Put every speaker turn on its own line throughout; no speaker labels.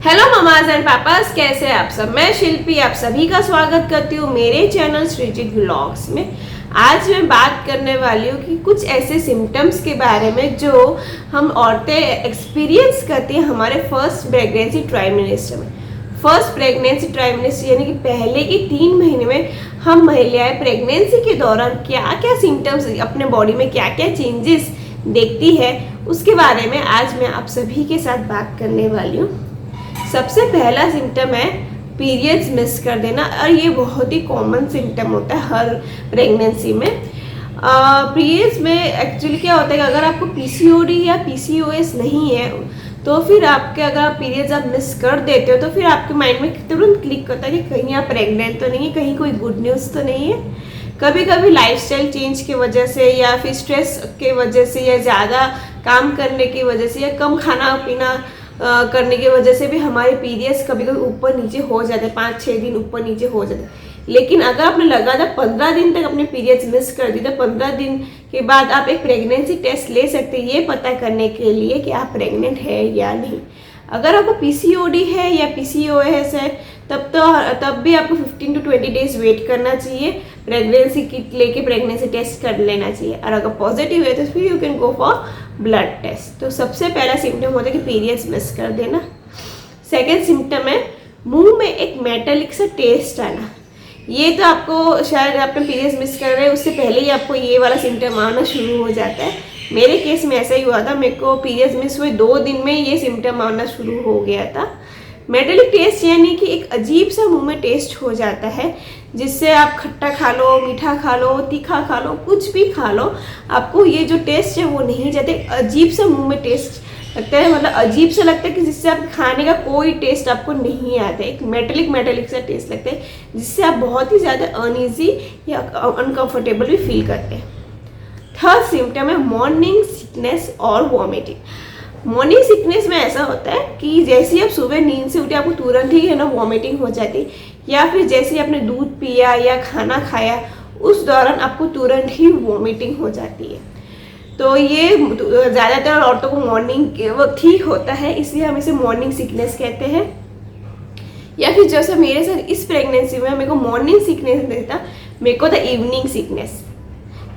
Hello mama's and papa's, कैसे हैं आप सब। मैं शिल्पी आप सभी का स्वागत करती हूँ मेरे चैनल श्रीजित व्लॉग्स में। आज मैं बात करने वाली हूँ कि कुछ ऐसे सिम्टम्स के बारे में जो हम औरतें एक्सपीरियंस करती हैं हमारे फर्स्ट प्रेगनेंसी ट्राइमेस्टर में। फर्स्ट प्रेगनेंसी ट्राइमेस्टर यानी कि पहले के 3 महीने में हम महिलाएं प्रेगनेंसी के दौरान क्या क्या सिम्टम्स, अपने बॉडी में क्या क्या चेंजेस देखती है, उसके बारे में आज मैं आप सभी के साथ बात करने वाली हूँ। सबसे पहला सिम्टम है पीरियड्स मिस कर देना, और ये बहुत ही कॉमन सिम्टम होता है हर प्रेगनेंसी में। पीरियड्स में एक्चुअली क्या होता है कि अगर आपको पीसीओडी या पीसीओएस नहीं है तो फिर आपके अगर पीरियड्स आप मिस कर देते हो तो फिर आपके माइंड में तुरंत क्लिक करता है कि कहीं आप प्रेग्नेंट तो नहीं है, कहीं कोई गुड न्यूज़ तो नहीं है। कभी कभी लाइफस्टाइल चेंज की वजह से या फिर स्ट्रेस के वजह से या ज़्यादा काम करने की वजह से या कम खाना पीना करने की वजह से भी हमारे पीरियड्स कभी कभी ऊपर नीचे हो जाते हैं, 5-6 दिन ऊपर नीचे हो जाते हैं। लेकिन अगर आपने लगातार 15 दिन तक अपने पीरियड्स मिस कर दी तो 15 दिन के बाद आप एक प्रेगनेंसी टेस्ट ले सकते हैं ये पता करने के लिए कि आप प्रेग्नेंट है या नहीं। अगर आपको पीसीओडी है या पीसीओएस है तब भी आपको 15 to 20 डेज वेट करना चाहिए, प्रेगनेंसी किट लेके प्रेगनेंसी टेस्ट कर लेना चाहिए। और अगर पॉजिटिव है तो फिर you can go for blood test. तो सबसे पहला सिम्टम होता है कि पीरियड्स मिस कर देना। सेकेंड सिम्टम है मुंह में एक मेटालिक सा टेस्ट आना। ये तो आपको शायद आपने पीरियड्स मिस कर रहे हैं उससे पहले ही आपको ये वाला सिम्टम आना शुरू हो जाता है। मेरे केस में ऐसा ही हुआ था, मेरे को पीरियड्स मिस हुए 2 दिन में ये सिम्टम आना शुरू हो गया था। मेटालिक टेस्ट यानी कि एक अजीब सा मुंह में टेस्ट हो जाता है, जिससे आप खट्टा खा लो, मीठा खा लो, तीखा खा लो, कुछ भी खा लो, आपको ये जो टेस्ट है वो नहीं जाते। अजीब सा मुंह में टेस्ट लगता है, मतलब अजीब सा लगता है कि जिससे आप खाने का कोई टेस्ट आपको नहीं आता है। एक मेटालिक सा टेस्ट लगता है जिससे आप बहुत ही ज़्यादा अनईजी या अनकंफर्टेबल भी फील करते हैं। थर्ड सिम्टम है मॉर्निंग सिकनेस और वॉमिटिंग। मॉर्निंग सिकनेस में ऐसा होता है कि जैसे ही आप सुबह नींद से उठे आपको तुरंत ही है ना वॉमिटिंग हो जाती, या फिर जैसे ही आपने दूध पिया या खाना खाया उस दौरान आपको तुरंत ही वॉमिटिंग हो जाती है। तो ये ज़्यादातर औरतों को मॉर्निंग वक्त ठीक होता है, इसलिए हम इसे मॉर्निंग सिकनेस कहते हैं। या फिर जैसे मेरे साथ इस प्रेगनेंसी में मेरे को मॉर्निंग सिकनेस नहीं था, मेरे को था इवनिंग सिकनेस।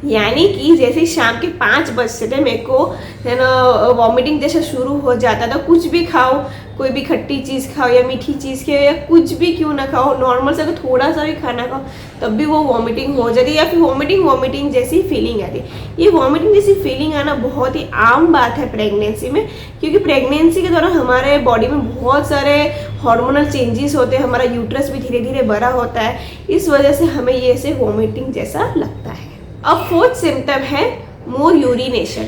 यानी कि जैसे शाम के 5 बजते थे मेरे को है ना वॉमिटिंग जैसा शुरू हो जाता था। कुछ भी खाओ, कोई भी खट्टी चीज़ खाओ या मीठी चीज़ खाओ या कुछ भी क्यों ना खाओ, नॉर्मल से अगर थोड़ा सा भी खाना खाओ तब भी वो वॉमिटिंग हो जाती है, या फिर वॉमिटिंग जैसी फीलिंग आती है। ये वॉमिटिंग जैसी फीलिंग आना बहुत ही आम बात है प्रेगनेंसी में, क्योंकि प्रेगनेंसी के दौरान हमारे बॉडी में बहुत सारे हार्मोनल चेंजेस होते हैं, हमारा यूट्रस भी धीरे धीरे बड़ा होता है, इस वजह से हमें ये ऐसे वॉमिटिंग जैसा लगता है। अब फोर्थ सिम्टम है मोर यूरिनेशन।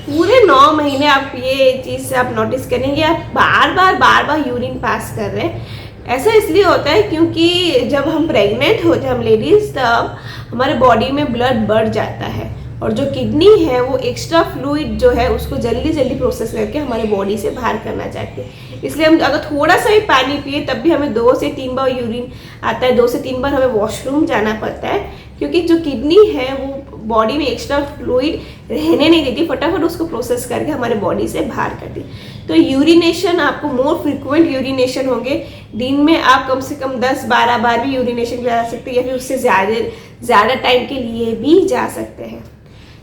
पूरे 9 महीने आप ये चीज़ आप नोटिस करेंगे, आप बार बार यूरिन पास कर रहे हैं। ऐसा इसलिए होता है क्योंकि जब हम प्रेग्नेंट होते हैं हम लेडीज़, तब हमारे बॉडी में ब्लड बढ़ जाता है और जो किडनी है वो एक्स्ट्रा फ्लूइड जो है उसको जल्दी प्रोसेस करके हमारे बॉडी से बाहर करना चाहती है। इसलिए हम अगर थोड़ा सा भी पानी पिए तब भी हमें 2 से 3 बार यूरिन आता है, 2 से 3 बार हमें वॉशरूम जाना पड़ता है, क्योंकि जो किडनी है वो बॉडी में एक्स्ट्रा फ्लूइड रहने नहीं देती, फटाफट उसको प्रोसेस करके हमारे बॉडी से बाहर करती। तो यूरिनेशन आपको मोर फ्रिक्वेंट यूरिनेशन होंगे, दिन में आप कम से कम 10-12 बार भी यूरिनेशन जा सकते हैं, या फिर उससे ज़्यादा टाइम के लिए भी जा सकते हैं।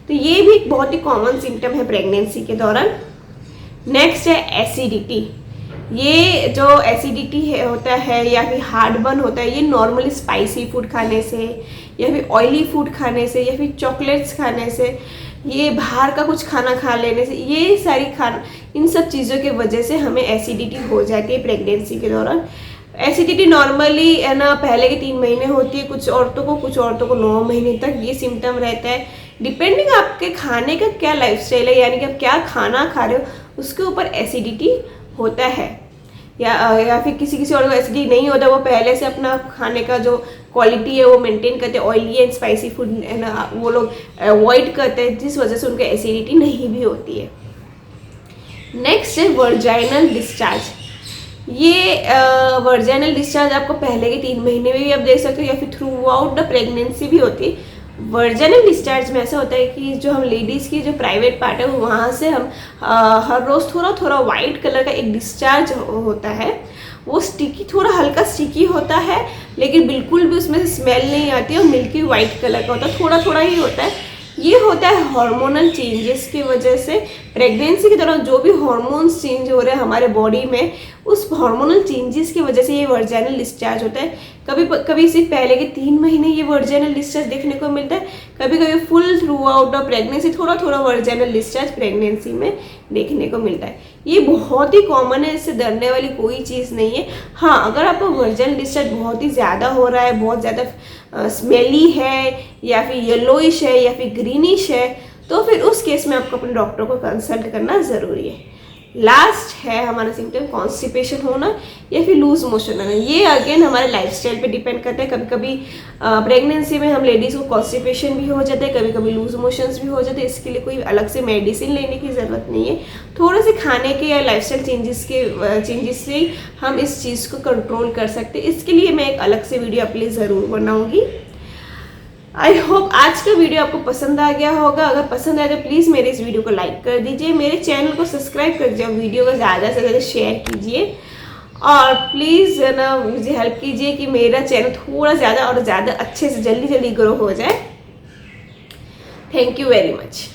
तो ये भी एक बहुत ही कॉमन सिम्टम है प्रेगनेंसी के दौरान। नेक्स्ट है एसिडिटी। ये जो एसिडिटी होता है या फिर हार्टबर्न होता है, ये नॉर्मली स्पाइसी फूड खाने से या फिर ऑयली फूड खाने से या फिर चॉकलेट्स खाने से, ये बाहर का कुछ खाना खा लेने से, ये सारी इन सब चीज़ों की वजह से हमें एसिडिटी हो जाती है प्रेगनेंसी के दौरान। एसिडिटी नॉर्मली है ना पहले के 3 महीने होती है, कुछ औरतों को 9 महीने तक ये सिम्टम रहता है, डिपेंडिंग आपके खाने का क्या लाइफस्टाइल है, यानी कि आप क्या खाना खा रहे हो उसके ऊपर एसिडिटी होता है। या फिर किसी और को एसिडिटी नहीं होता, वो पहले से अपना खाने का जो क्वालिटी है वो मेंटेन करते हैं, ऑयली एंड स्पाइसी फूड है ना वो लोग अवॉइड करते हैं, जिस वजह से उनको एसिडिटी नहीं भी होती है। नेक्स्ट है वर्जाइनल डिस्चार्ज। ये वर्जाइनल डिस्चार्ज आपको पहले के 3 महीने में भी आप देख सकते हो या फिर थ्रू आउट द प्रेगनेंसी भी होती है। वर्जिनल डिस्चार्ज में ऐसा होता है कि जो हम लेडीज़ की जो प्राइवेट पार्ट है वहाँ से हम हर रोज़ थोड़ा थोड़ा वाइट कलर का एक डिस्चार्ज होता है। वो स्टिकी, थोड़ा हल्का स्टिकी होता है, लेकिन बिल्कुल भी उसमें से स्मेल नहीं आती है और मिल्की वाइट कलर का होता है, थोड़ा थोड़ा ही होता है। ये होता है हार्मोनल चेंजेस की वजह से। प्रेगनेंसी के दौरान जो भी हार्मोन्स चेंज हो रहे हैं हमारे बॉडी में, उस हार्मोनल चेंजेस की वजह से ये वर्जिनल डिस्चार्ज होता है। कभी इससे पहले के 3 महीने ये वर्जिनल डिस्चार्ज देखने को मिलता है, कभी कभी full through out of pregnancy थोड़ा थोड़ा वर्जिनल डिस्चार्ज प्रेगनेंसी में देखने को मिलता है। ये बहुत ही कॉमन है, इससे डरने वाली कोई चीज़ नहीं है। हाँ, अगर आपका वर्जिनल डिस्चार्ज बहुत ही ज़्यादा हो रहा है, बहुत ज़्यादा स्मेली है या फिर येलोइश है या फिर ग्रीनिश है, तो फिर उस केस में आपको अपने डॉक्टर को कंसल्ट करना ज़रूरी है। लास्ट है हमारा सिम्टम कॉन्स्टिपेशन होना या फिर लूज मोशन होना। ये अगेन हमारे लाइफस्टाइल पे डिपेंड करता है। कभी कभी प्रेगनेंसी में हम लेडीज़ को कॉन्स्टिपेशन भी हो जाता है, कभी कभी लूज मोशंस भी हो जाते हैं। इसके लिए कोई अलग से मेडिसिन लेने की ज़रूरत नहीं है। थोड़े से खाने के या लाइफस्टाइल चेंजेस से हम इस चीज़ को कंट्रोल कर सकते हैं। इसके लिए मैं एक अलग से वीडियो आपके लिए ज़रूर बनाऊँगी। आई होप आज का वीडियो आपको पसंद आ गया होगा। अगर पसंद आए तो प्लीज़ मेरे इस वीडियो को लाइक कर दीजिए, मेरे चैनल को सब्सक्राइब कर दीजिए, वीडियो को ज़्यादा से ज़्यादा शेयर कीजिए और प्लीज़ ना मुझे हेल्प कीजिए कि मेरा चैनल थोड़ा ज़्यादा और ज़्यादा अच्छे से जल्दी ग्रो हो जाए। Thank you very much.